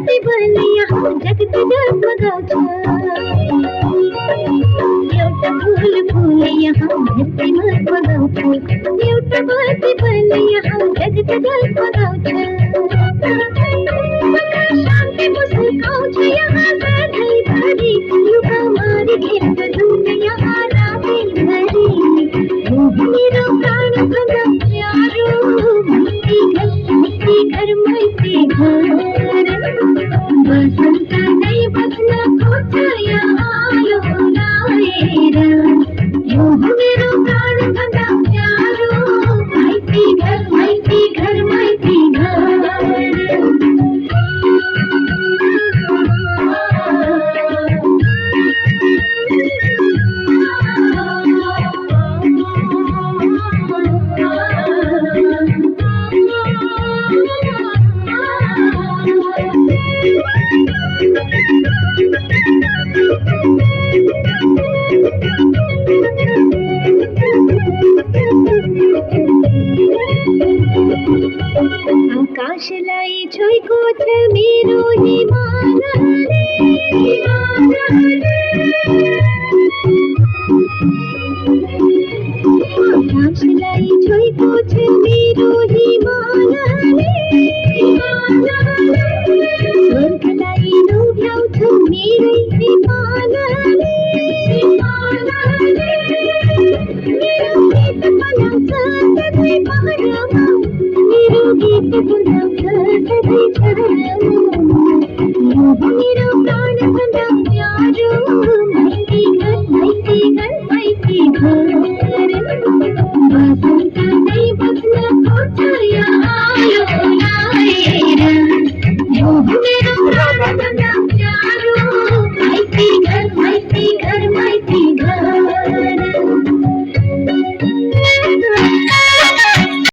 बाती बन यहाँ जगत जगमगाउँछ एउटा फूल फूल यहाँ धरतीमा बगाउँछ एउटा बाती बन यहाँ जगत जगमगाउँछ शान्ति मुस्काउँछ यहाँ सधैँभरि युवा मारी खेल्छ धुन यहाँ रातैभरि मेरो प्राणभन्दा प्यारो मैत्री घर मैत्री घर बसन्त नै बस्न खोज्छ